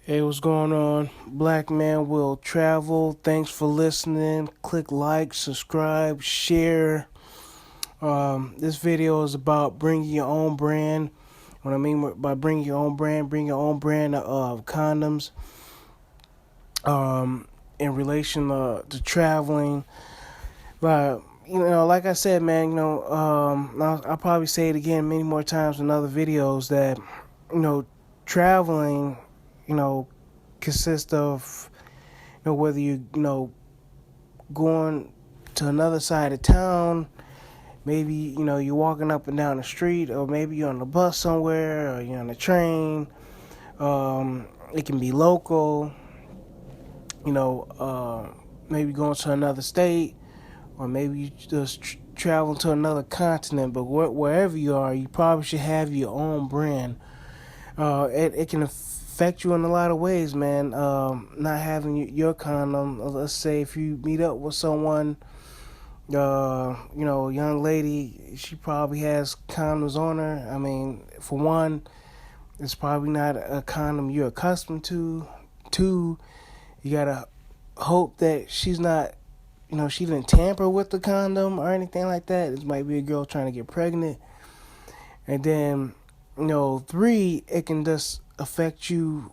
Hey, what's going on? Black Man Will Travel. Thanks for listening. Click like, subscribe, share. This video is about bringing your own brand. What I mean by bring your own brand, bring your own brand of condoms. In relation to traveling, but like I said, man, I'll probably say it again many more times in other videos that traveling, you know, consists of whether going to another side of town, maybe you're walking up and down the street, or maybe you're on the bus somewhere, or you're on the train. It can be local, maybe going to another state, or maybe you just traveling to another continent. But wherever you are, you probably should have your own brand. It can affect you in a lot of ways, man. Not having your condom. Let's say if you meet up with someone, young lady, she probably has condoms on her. I mean, for one, it's probably not a condom you're accustomed to. Two, you gotta hope that she's not, she didn't tamper with the condom or anything like that. This might be a girl trying to get pregnant. And then, three, it can just affect you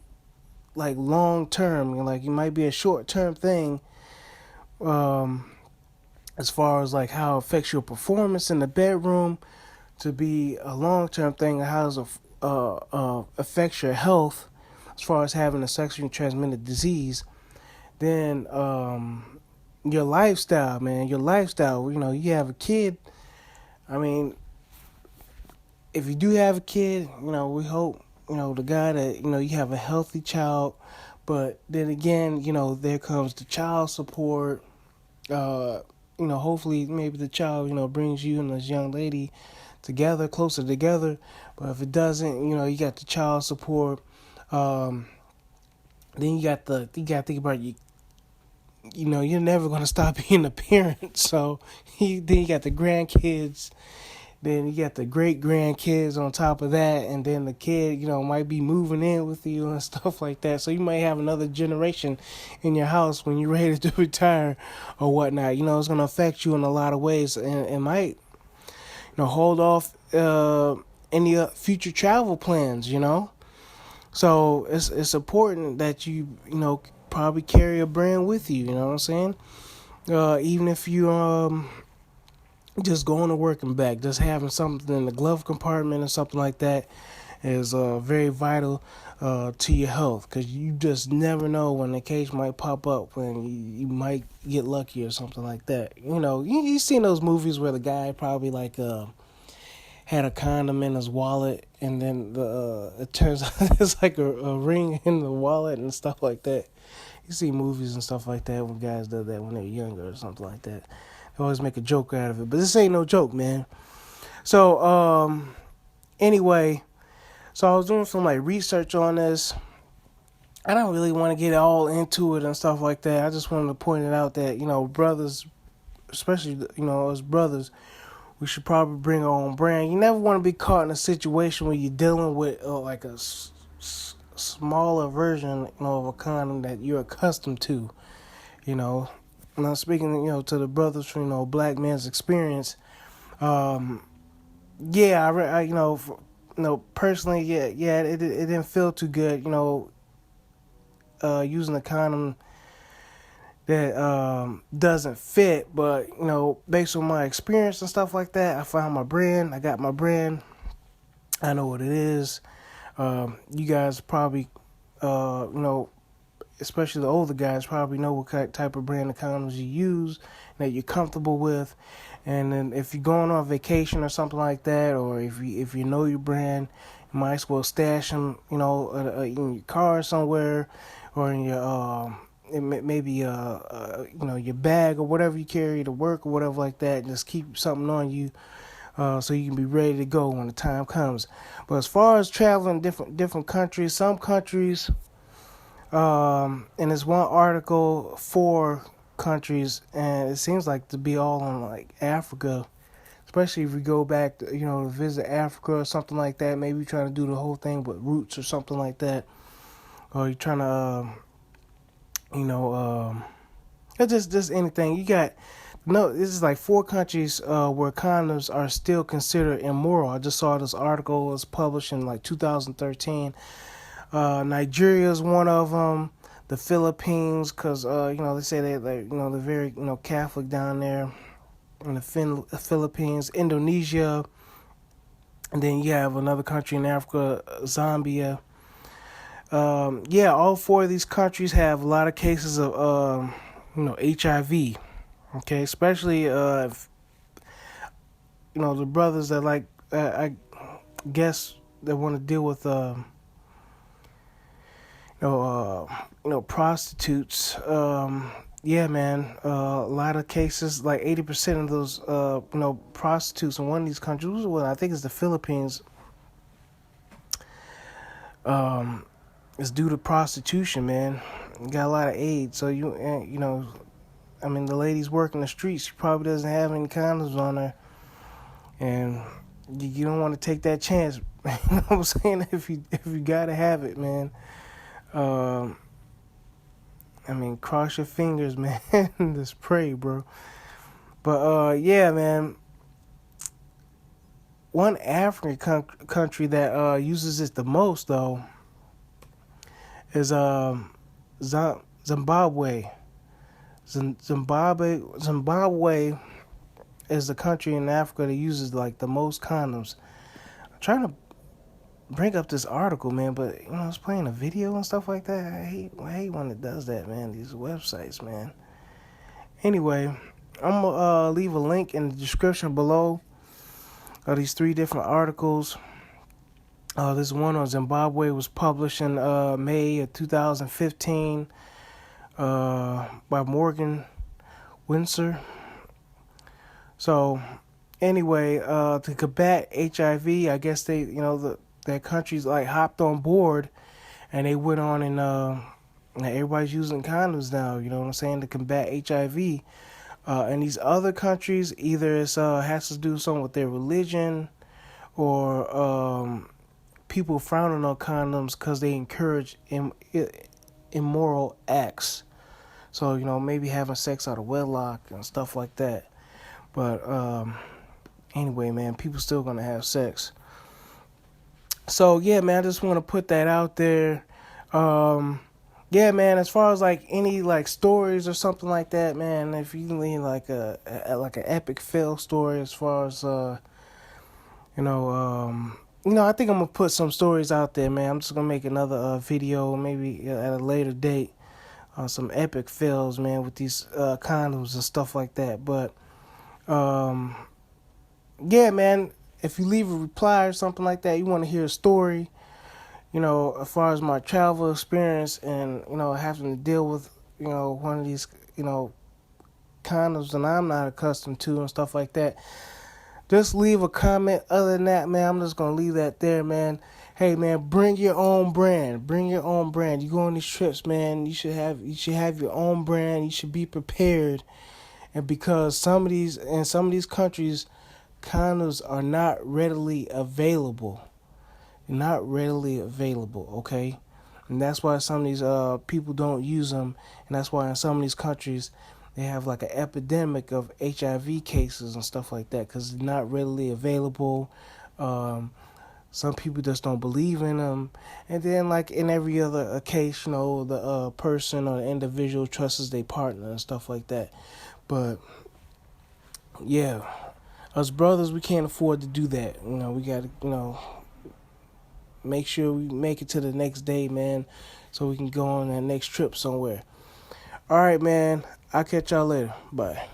like long term. Like, it might be a short term thing, as far as like how it affects your performance in the bedroom, to be a long term thing, how it affects your health as far as having a sexually transmitted disease. Then your lifestyle, man, your lifestyle. You have a kid. I mean, if you do have a kid, we hope, the guy that, you have a healthy child. But then again, there comes the child support. Hopefully maybe the child, brings you and this young lady together, closer together. But if it doesn't, you got the child support. Then you got to think about you're never going to stop being a parent. So then you got the grandkids. Then you got the great grandkids on top of that, and then the kid, might be moving in with you and stuff like that. So you might have another generation in your house when you're ready to retire or whatnot. It's gonna affect you in a lot of ways, and it might, hold off any future travel plans. So it's important that you probably carry a brand with you. You know what I'm saying? Even if you just going to work and back, just having something in the glove compartment or something like that is very vital to your health, because you just never know when the case might pop up, when you might get lucky or something like that. You seen those movies where the guy probably like had a condom in his wallet, and then it turns out it's like a ring in the wallet and stuff like that. You see movies and stuff like that when guys do that when they're younger or something like that. They always make a joke out of it, but this ain't no joke, man. So, anyway, so I was doing some like research on this. I don't really want to get all into it and stuff like that. I just wanted to point it out that, brothers, especially, as brothers, we should probably bring our own brand. You never want to be caught in a situation where you're dealing with like a smaller version, of a condom that you're accustomed to, And I'm speaking, to the brothers from, Black Man's Experience. Yeah, personally, yeah, it didn't feel too good, using a condom that doesn't fit. But, based on my experience and stuff like that, I found my brand. I got my brand. I know what it is. You guys probably, especially the older guys, probably know what type of brand of condoms you use that you're comfortable with. And then if you're going on vacation or something like that, or if you know your brand, you might as well stash them, in your car somewhere, or in your maybe your bag or whatever you carry to work or whatever like that. Just keep something on you, so you can be ready to go when the time comes. But as far as traveling different countries, some countries, and there's one article for countries, and it seems like to be all in like Africa, especially if you go back to, to visit Africa or something like that. Maybe trying to do the whole thing with roots or something like that. or you're trying to, it's just anything. You got, no, this is like 4 countries where condoms are still considered immoral. I just saw this article was published in like 2013. Nigeria is one of them. The Philippines, because they say they're very Catholic down there in the Philippines. Indonesia, and then you have another country in Africa, Zambia. All 4 of these countries have a lot of cases of HIV. Okay, especially if, the brothers that I guess they want to deal with prostitutes. Man, a lot of cases, like 80% of those prostitutes in one of these countries, well, I think it's the Philippines, it's due to prostitution, man. You got a lot of AIDS, so the lady's working the streets. She probably doesn't have any condoms on her, and you don't want to take that chance. You know what I'm saying? If you gotta have it, man. Cross your fingers, man. Just pray, bro. But man. One African country that uses it the most, though, is Zimbabwe. Zimbabwe is the country in Africa that uses like the most condoms. I'm trying to bring up this article, man, but it's playing a video and stuff like that. I hate when it does that, man. These websites, man. Anyway, I'm gonna leave a link in the description below of these 3 different articles. This one on Zimbabwe was published in May of 2015 by Morgan Windsor. So, anyway, to combat HIV, I guess they, that countries like hopped on board, and they went on and everybody's using condoms now. You know what I'm saying, to combat HIV. And these other countries, either it has to do something with their religion, or people frowning on condoms because they encourage immoral acts. So, maybe having sex out of wedlock and stuff like that. But anyway, man, people still gonna have sex. So, man, I just want to put that out there. Man, as far as like any like stories or something like that, man, if you need like an epic fail story, as far as I think I'm gonna put some stories out there, man. I'm just gonna make another video, maybe at a later date, on some epic fails, man, with these condoms and stuff like that. But man, if you leave a reply or something like that, you want to hear a story, as far as my travel experience and, having to deal with, one of these, condoms that I'm not accustomed to and stuff like that, just leave a comment. Other than that, man, I'm just going to leave that there, man. Hey, man, bring your own brand. Bring your own brand. You go on these trips, man, you should have your own brand. You should be prepared. And because some of these countries, condoms are not readily available. Not readily available, okay? And that's why some of these people don't use them. And that's why in some of these countries, they have like an epidemic of HIV cases and stuff like that, because they're not readily available. Some people just don't believe in them. And then, like in every other case, the person or the individual trusts their partner and stuff like that. But, yeah, us brothers, we can't afford to do that. We got to, make sure we make it to the next day, man, so we can go on that next trip somewhere. All right, man. I'll catch y'all later. Bye.